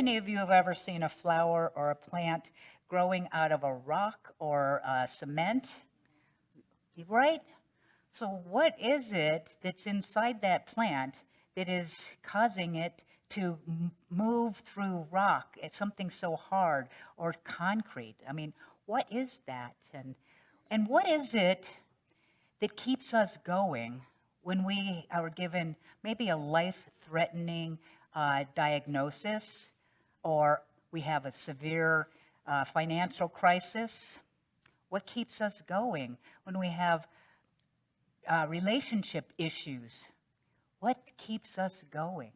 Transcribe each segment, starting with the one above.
many of you have ever seen a flower or a plant growing out of a rock or cement? Right? So what is it that's inside that plant that is causing it to move through rock? It's something so hard, or concrete. I mean, what is that? And what is it that keeps us going when we are given maybe a life-threatening diagnosis, or we have a severe financial crisis? What keeps us going when we have relationship issues? What keeps us going?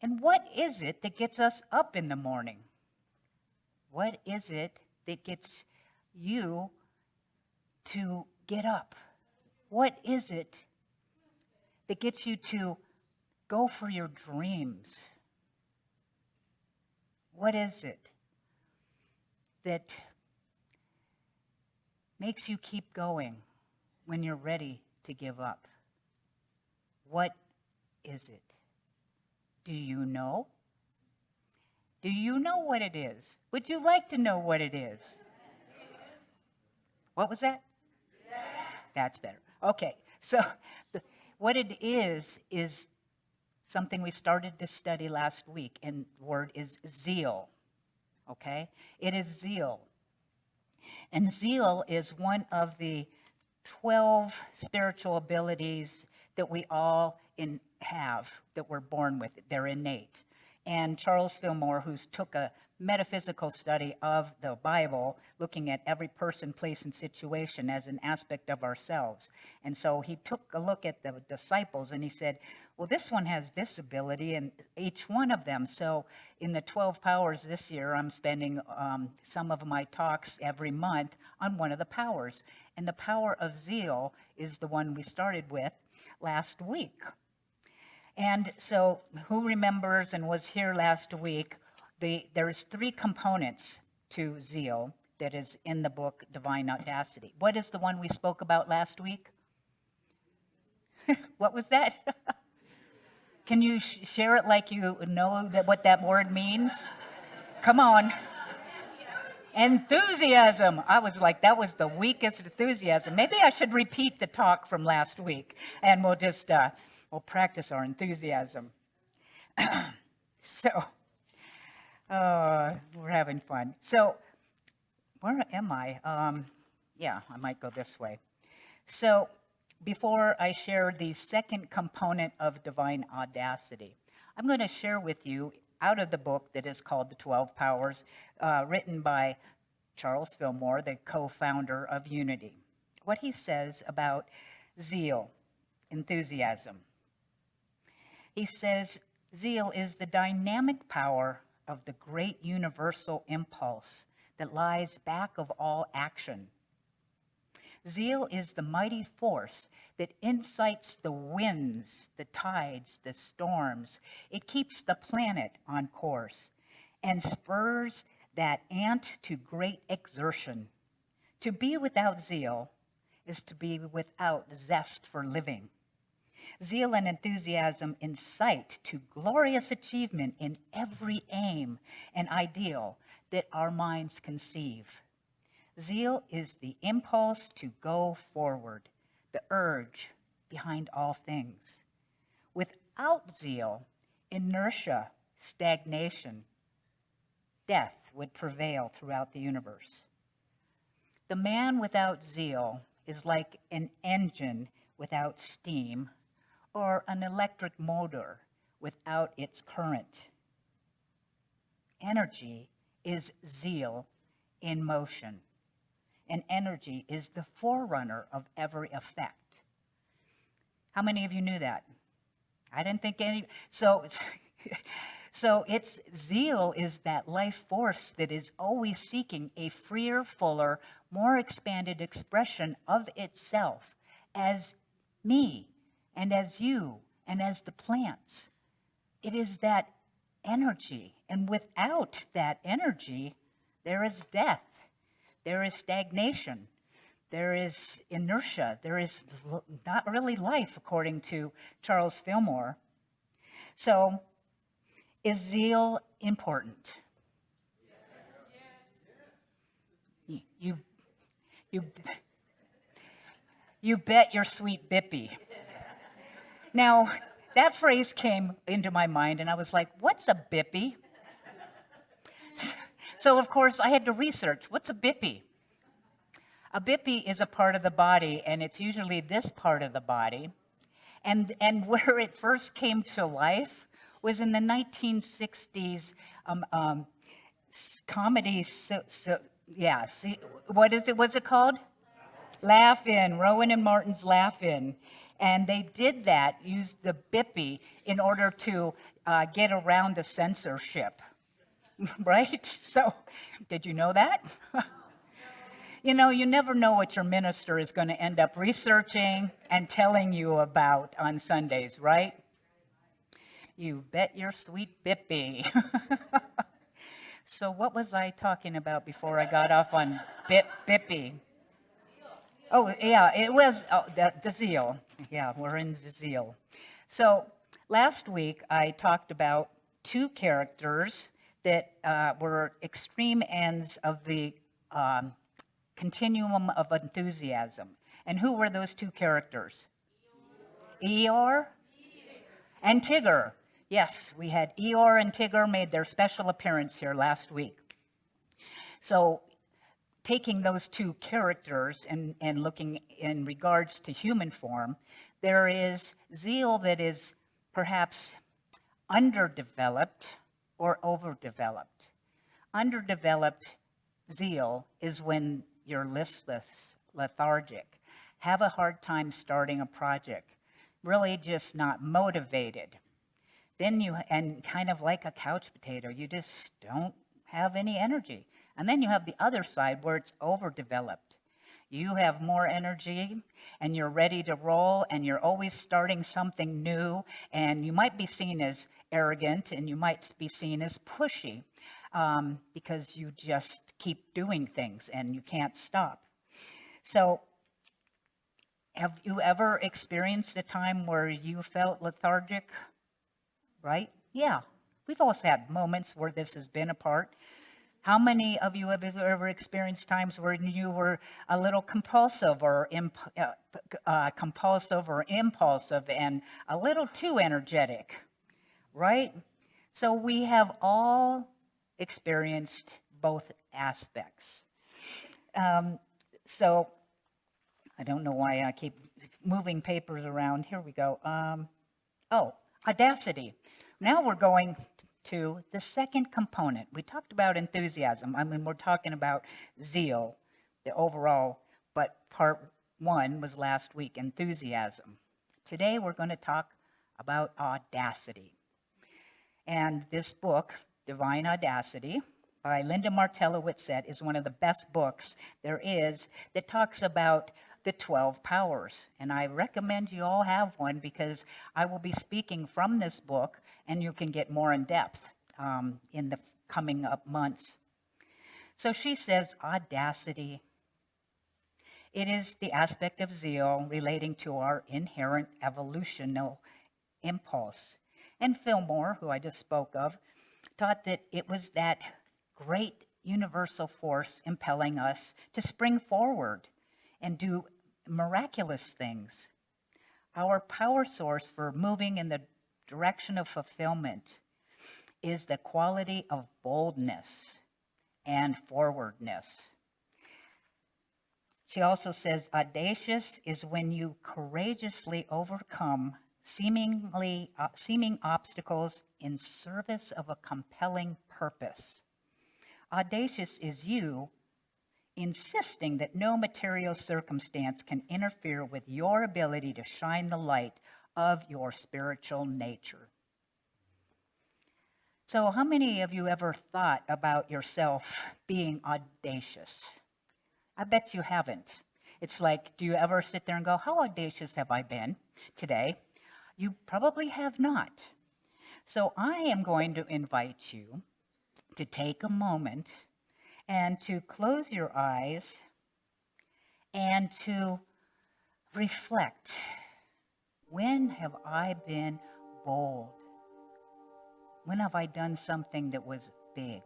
And what is it that gets us up in the morning? What is it that gets you to get up? What is it that gets you to go for your dreams? What is it that makes you keep going when you're ready to give up? What is it? Do you know? Do you know what it is? Would you like to know what it is? What was that? Yes. That's better. Okay, so what it is something we started to study last week, and the word is zeal. Okay? It is zeal. And zeal is one of the 12 spiritual abilities that we all have, that we're born with. They're innate. And Charles Fillmore, who's took a metaphysical study of the Bible, looking at every person, place, and situation as an aspect of ourselves. And so he took a look at the disciples and he said, well, this one has this ability, and each one of them. So in the 12 powers this year, I'm spending some of my talks every month on one of the powers. And the power of zeal is the one we started with last week. And so who remembers and was here last week, there's 3 components to zeal that is in the book Divine Audacity. What is the one we spoke about last week? What was that? Can you share it like you know what that word means? Come on. Enthusiasm. I was like, that was the weakest enthusiasm. Maybe I should repeat the talk from last week, and we'll just we'll practice our enthusiasm. So, we're having fun. So, where am I? Yeah, I might go this way. So, before I share the second component of Divine Audacity, I'm going to share with you out of the book that is called The 12 Powers, written by Charles Fillmore, the co-founder of Unity, what he says about zeal, enthusiasm. He says, zeal is the dynamic power of the great universal impulse that lies back of all action. Zeal is the mighty force that incites the winds, the tides, the storms. It keeps the planet on course and spurs that ant to great exertion. To be without zeal is to be without zest for living. Zeal and enthusiasm incite to glorious achievement in every aim and ideal that our minds conceive. Zeal is the impulse to go forward, the urge behind all things. Without zeal, inertia, stagnation, death would prevail throughout the universe. The man without zeal is like an engine without steam, or an electric motor without its current. Energy is zeal in motion, and energy is the forerunner of every effect. How many of you knew that? I didn't think any. So it's zeal is that life force that is always seeking a freer, fuller, more expanded expression of itself as me and as you and as the plants. It is that energy, and without that energy, there is death, there is stagnation, there is inertia, there is not really life, according to Charles Fillmore. So Is zeal important? You, you, you bet your sweet bippy. Now, that phrase came into my mind, and I was like, what's a bippy? So, of course, I had to research, what's a bippy? A bippy is a part of the body, and it's usually this part of the body. And where it first came to life was in the 1960s comedy. What is it? What's it called? Laugh In. Rowan and Martin's Laugh In. And they did that, used the bippy in order to get around the censorship. Right? So, did you know that? You know, you never know what your minister is going to end up researching and telling you about on Sundays, right? You bet your sweet bippy. So what was I talking about before I got off on bippy? Oh, yeah, it was the zeal. Yeah, we're in the zeal. So last week I talked about two characters that were extreme ends of the continuum of enthusiasm. And who were those two characters? Eeyore and Tigger. Yes, we had Eeyore and Tigger made their special appearance here last week. So taking those two characters and looking in regards to human form, there is zeal that is perhaps underdeveloped or overdeveloped. Underdeveloped zeal is when you're listless, lethargic, have a hard time starting a project, really just not motivated. And kind of like a couch potato, you just don't have any energy. And then you have the other side where it's overdeveloped. You have more energy and you're ready to roll and you're always starting something new, and you might be seen as arrogant and you might be seen as pushy because you just keep doing things and you can't stop. So have you ever experienced a time where you felt lethargic? Right? Yeah. We've also had moments where this has been a part. How many of you have ever experienced times where you were a little compulsive or impulsive and a little too energetic? Right? So we have all experienced both aspects. So I don't know why I keep moving papers around. Here we go. Audacity. Now we're going to the second component. We talked about enthusiasm. I mean, we're talking about zeal, the overall, but part one was last week, enthusiasm. Today we're going to talk about audacity. And this book, Divine Audacity, by Linda Martella-Whitsett, is one of the best books there is that talks about the 12 powers. And I recommend you all have one because I will be speaking from this book and you can get more in depth in the coming up months. So she says, audacity. It is the aspect of zeal relating to our inherent evolutional impulse. And Fillmore, who I just spoke of, taught that it was that great universal force impelling us to spring forward and do miraculous things. Our power source for moving in the direction of fulfillment is the quality of boldness and forwardness. She also says, audacious is when you courageously overcome seeming obstacles in service of a compelling purpose. Audacious is you insisting that no material circumstance can interfere with your ability to shine the light of your spiritual nature. So how many of you ever thought about yourself being audacious? I bet you haven't. It's like, do you ever sit there and go, how audacious have I been today? You probably have not. So I am going to invite you to take a moment and to close your eyes and to reflect. When have I been bold? When have I done something that was big?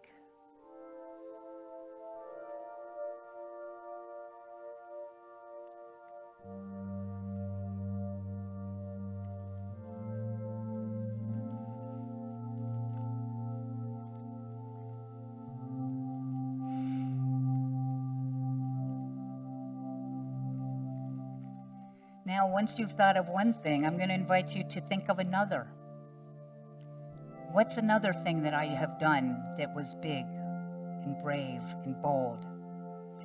Now, once you've thought of one thing, I'm going to invite you to think of another. What's another thing that I have done that was big and brave and bold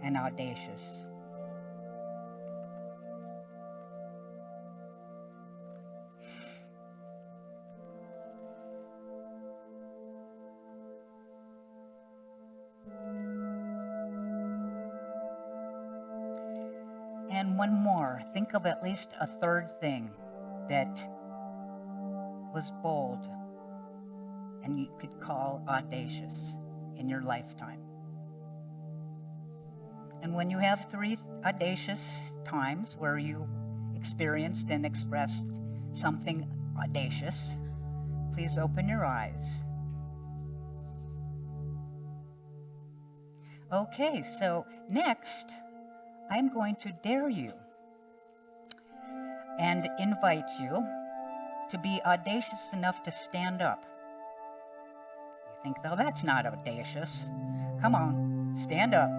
and audacious? And one more. Think of at least a third thing that was bold and you could call audacious in your lifetime. And when you have 3 audacious times where you experienced and expressed something audacious, please open your eyes. Okay, so next, I'm going to dare you and invite you to be audacious enough to stand up. You think, though, that's not audacious. Come on, stand up.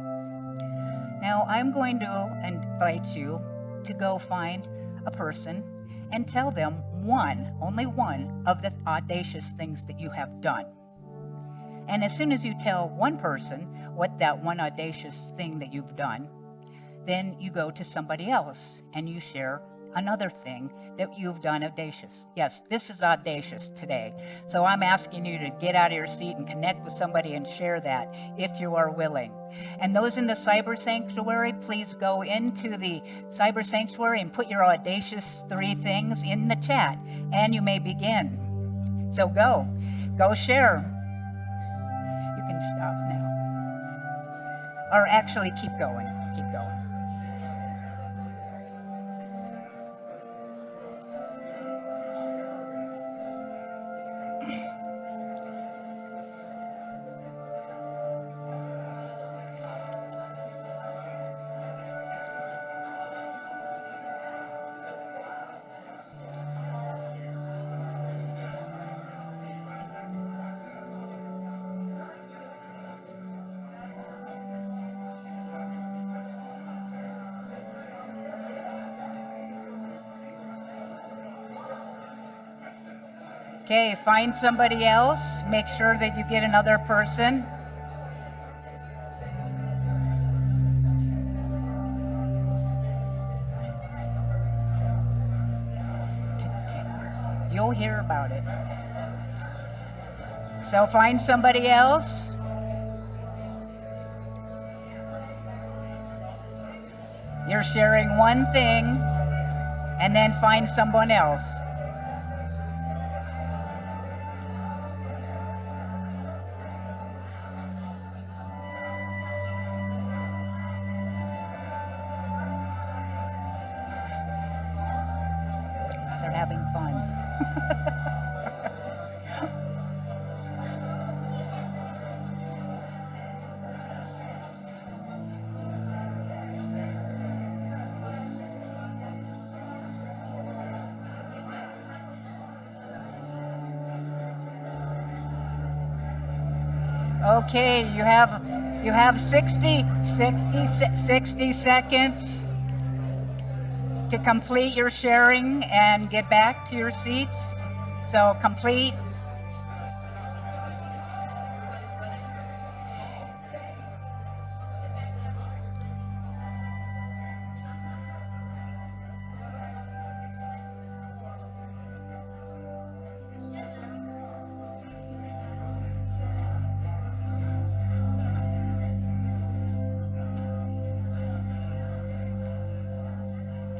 Now, I'm going to invite you to go find a person and tell them only one of the audacious things that you have done. And as soon as you tell one person what that one audacious thing that you've done, then you go to somebody else and you share another thing that you've done audacious. Yes, this is audacious today. So I'm asking you to get out of your seat and connect with somebody and share that if you are willing. And those in the cyber sanctuary, please go into the cyber sanctuary and put your audacious 3 things in the chat and you may begin. So go share. You can stop now. Or actually keep going. Okay, find somebody else. Make sure that you get another person. You'll hear about it. So find somebody else. You're sharing one thing, and then find someone else. They're having fun. Okay, you have 60 seconds to complete your sharing and get back to your seats. So complete.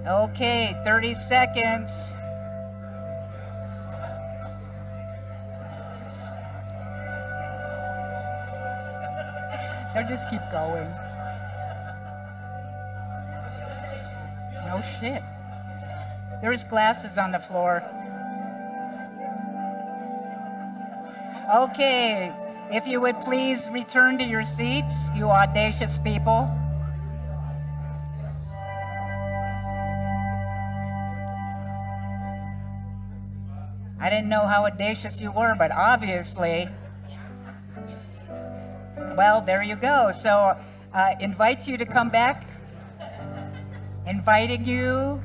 Okay, 30 seconds. They'll just keep going. No shit. There's glasses on the floor. Okay, if you would please return to your seats, you audacious people. I didn't know how audacious you were, but obviously, well, there you go. So, invites you to come back, inviting you,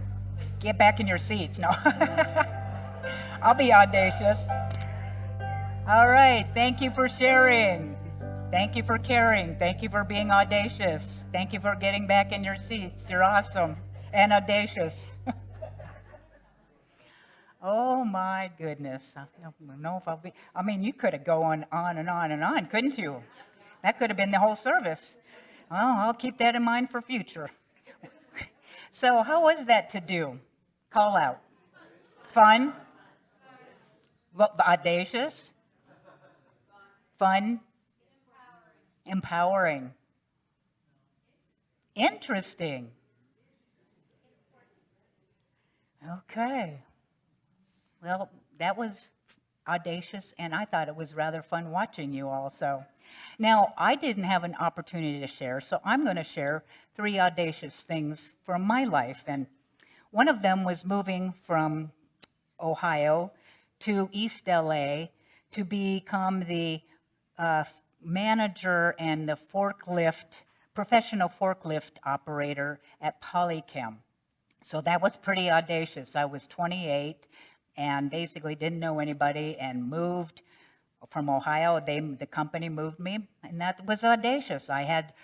get back in your seats. No, I'll be audacious. All right, thank you for sharing. Thank you for caring. Thank you for being audacious. Thank you for getting back in your seats. You're awesome and audacious. Oh my goodness. I don't know if I'll be, I mean, you could have gone on and on and on, couldn't you? That could have been the whole service. Well, I'll keep that in mind for future. So, how was that to do? Call out. Fun? Audacious? Fun? Empowering? Interesting. Okay. Well, that was audacious, and I thought it was rather fun watching you also. Now, I didn't have an opportunity to share, so I'm going to share 3 audacious things from my life. And one of them was moving from Ohio to East LA to become the manager and the professional forklift operator at Polychem. So that was pretty audacious. I was 28 and basically didn't know anybody and moved from Ohio. The company moved me, and that was audacious. I had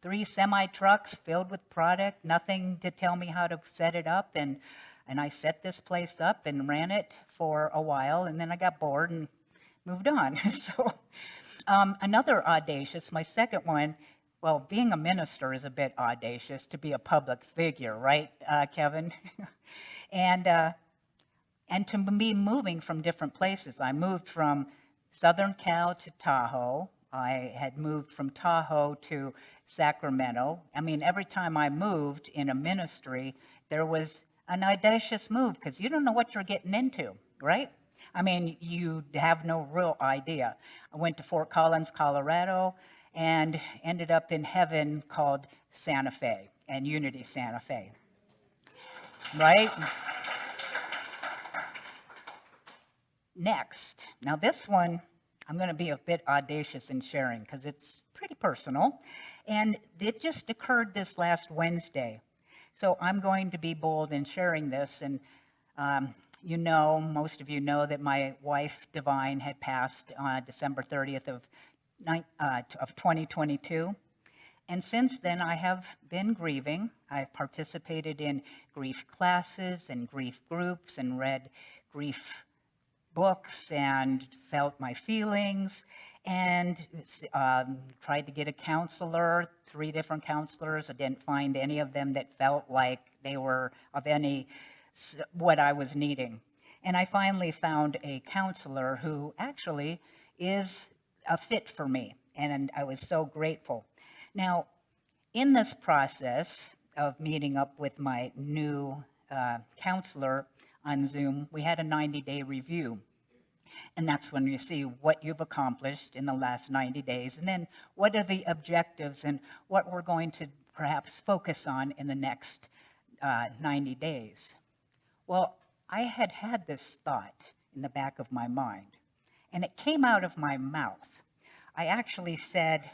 3 semi-trucks filled with product, nothing to tell me how to set it up, and I set this place up and ran it for a while, and then I got bored and moved on. So another audacious, my second one, well, being a minister is a bit audacious to be a public figure, right, Kevin? And to be moving from different places. I moved from Southern Cal to Tahoe. I had moved from Tahoe to Sacramento. I mean, every time I moved in a ministry, there was an audacious move because you don't know what you're getting into, right? I mean, you have no real idea. I went to Fort Collins, Colorado, and ended up in heaven called Santa Fe and Unity Santa Fe, right? Next. Now this one, I'm going to be a bit audacious in sharing because it's pretty personal. And it just occurred this last Wednesday. So I'm going to be bold in sharing this. And most of you know that my wife, Divine, had passed on December 30th of 2022. And since then, I have been grieving. I've participated in grief classes and grief groups and read grief books and felt my feelings and tried to get a counselor, 3 different counselors. I didn't find any of them that felt like they were of any what I was needing. And I finally found a counselor who actually is a fit for me, and I was so grateful. Now, in this process of meeting up with my new counselor on Zoom, we had a 90-day review. And that's when you see what you've accomplished in the last 90 days, and then what are the objectives and what we're going to perhaps focus on in the next 90 days. Well, I had this thought in the back of my mind, and it came out of my mouth. I actually said,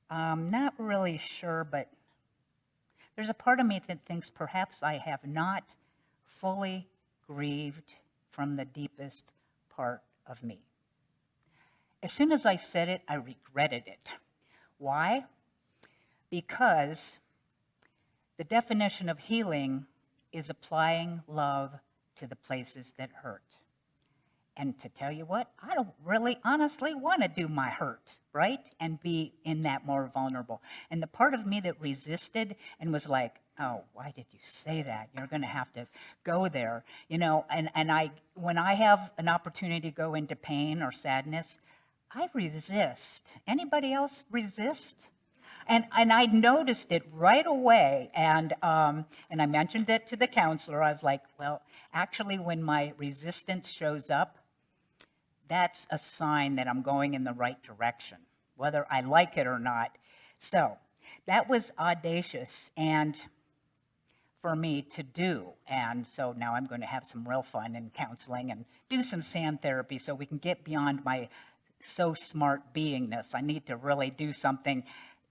I'm not really sure, but there's a part of me that thinks perhaps I have not fully grieved from the deepest part of me. As soon as I said it, I regretted it. Why? Because the definition of healing is applying love to the places that hurt. And to tell you what, I don't really honestly want to do my hurt, right? And be in that more vulnerable. And the part of me that resisted and was like, oh, why did you say that? You're going to have to go there. And when I have an opportunity to go into pain or sadness, I resist. Anybody else resist? And I noticed it right away. And I mentioned it to the counselor. I was like, well, actually, when my resistance shows up, that's a sign that I'm going in the right direction, whether I like it or not. So that was audacious and for me to do. And so now I'm going to have some real fun in counseling and do some sand therapy so we can get beyond my so smart beingness. I need to really do something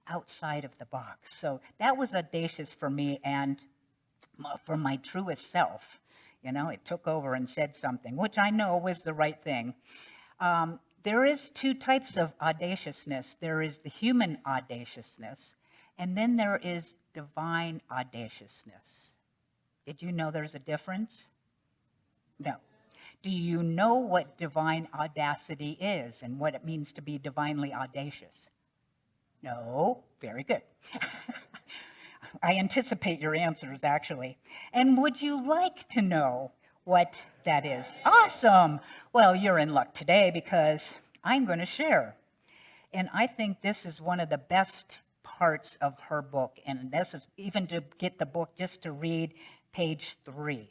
outside of the box. So that was audacious for me and for my truest self. You know, it took over and said something, which I know was the right thing. There is two types of audaciousness. There is the human audaciousness, and then there is divine audaciousness. Did you know there's a difference? No. Do you know what divine audacity is and what it means to be divinely audacious? No. Very good. I anticipate your answers, actually. And would you like to know what that is? Awesome. Well, you're in luck today because I'm going to share. And I think this is one of the best parts of her book. And this is even to get the book just to read page 3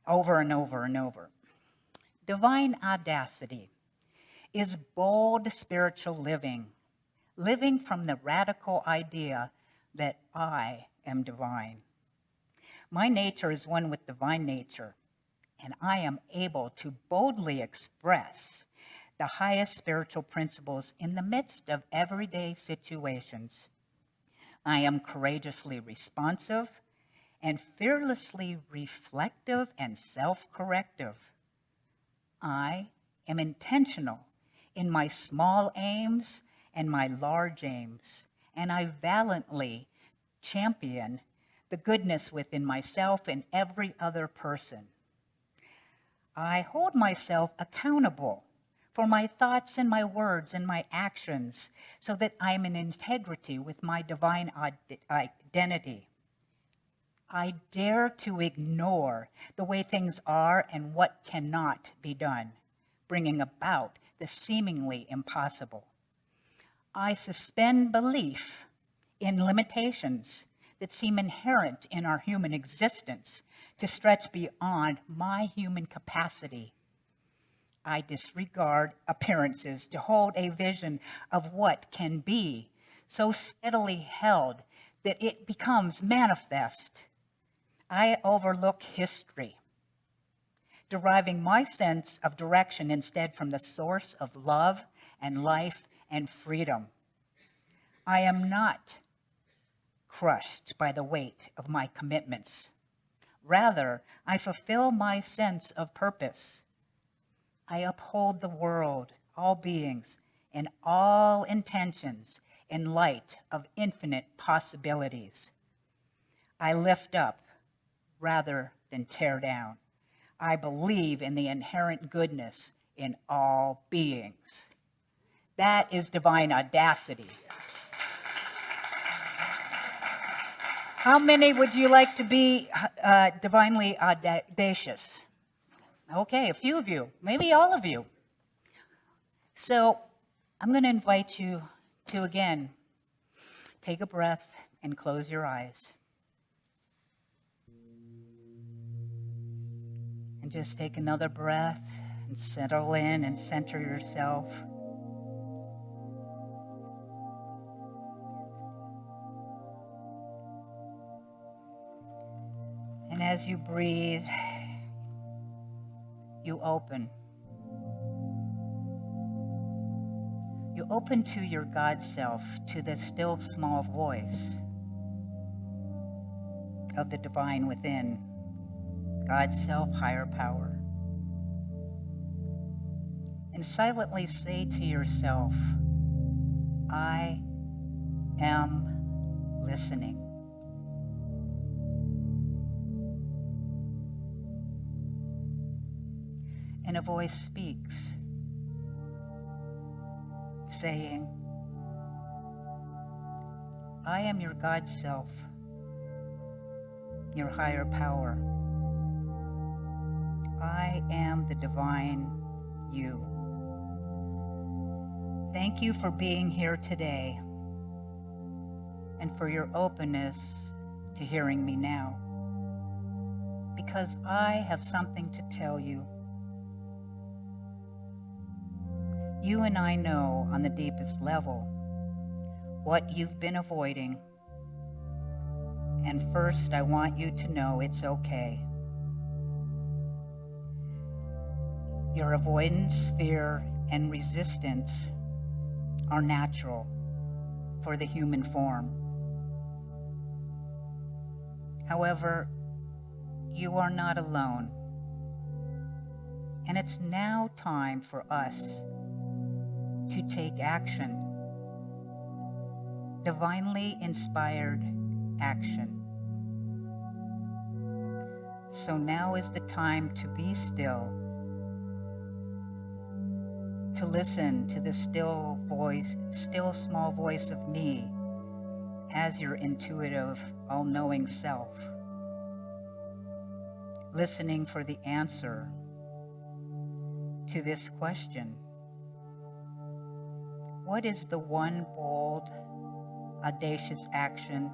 over and over and over. Divine audacity is bold spiritual living, living from the radical idea that I am divine. My nature is one with divine nature, and I am able to boldly express the highest spiritual principles in the midst of everyday situations. I am courageously responsive and fearlessly reflective and self-corrective. I am intentional in my small aims and my large aims, and I valiantly champion the goodness within myself and every other person. I hold myself accountable for my thoughts and my words and my actions so that I'm in integrity with my divine identity. I dare to ignore the way things are and what cannot be done, bringing about the seemingly impossible. I suspend belief in limitations that seem inherent in our human existence to stretch beyond my human capacity. I disregard appearances to hold a vision of what can be, so steadily held that it becomes manifest. I overlook history, deriving my sense of direction instead from the source of love and life and freedom. I am not crushed by the weight of my commitments. Rather, I fulfill my sense of purpose. I uphold the world, all beings, and all intentions in light of infinite possibilities. I lift up rather than tear down. I believe in the inherent goodness in all beings. That is divine audacity. How many would you like to be divinely audacious? Okay, a few of you, maybe all of you. So I'm going to invite you to, again, take a breath and close your eyes. And just take another breath and settle in and center yourself. And as you breathe, you open. You open to your God self, to the still small voice of the divine within, God's self, higher power. And silently say to yourself, I am listening. And a voice speaks, saying, I am your God self, your higher power. I am the divine you. Thank you for being here today. and for your openness to hearing me now. Because I have something to tell you. You and I know on the deepest level what you've been avoiding. And first, I want you to know it's okay. Your avoidance, fear, and resistance are natural for the human form. However, you are not alone. And it's now time for us to take action. Divinely inspired action. So now is the time to be still, to listen to the still small voice of me as your intuitive, all-knowing self, listening for the answer to this question. What is the one bold, audacious action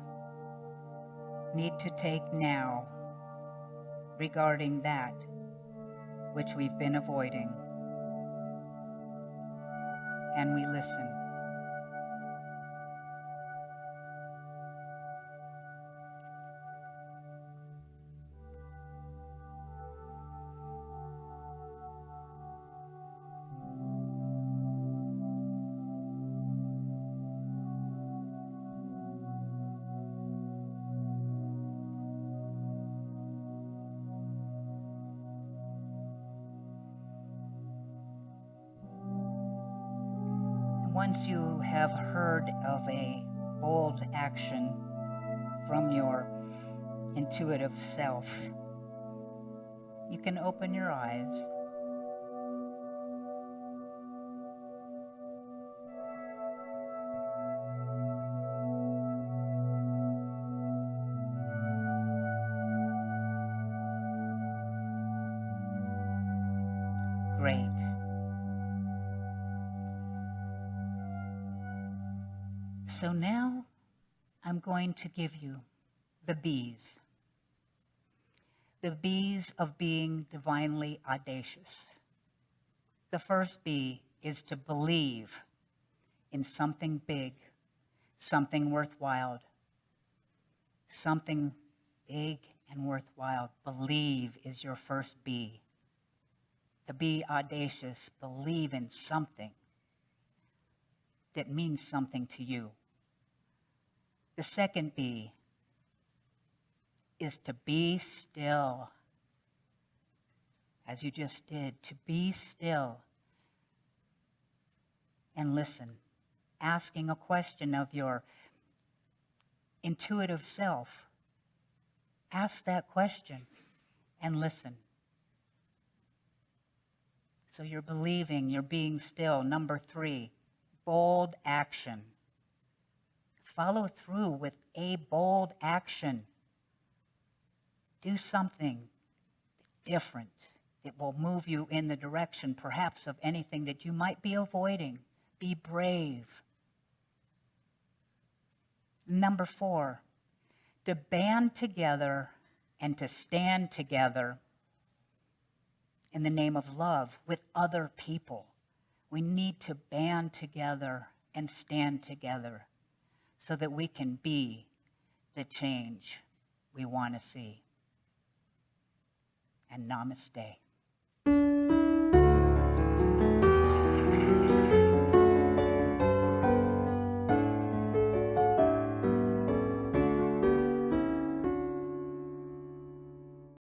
need to take now regarding that which we've been avoiding? And we listen. Once you have heard of a bold action from your intuitive self, you can open your eyes. Great. So now I'm going to give you the B's. The B's of being divinely audacious. The first B is to believe in something big, something worthwhile. Something big and worthwhile. Believe is your first B. To be audacious, believe in something that means something to you. The second B is to be still, as you just did, to be still and listen, asking a question of your intuitive self. Ask that question and listen. So you're believing, you're being still. Number 3, bold action. Follow through with a bold action. Do something different that will move you in the direction, perhaps, of anything that you might be avoiding. Be brave. Number 4, to band together and to stand together in the name of love with other people. We need to band together and stand together so that we can be the change we want to see. And namaste.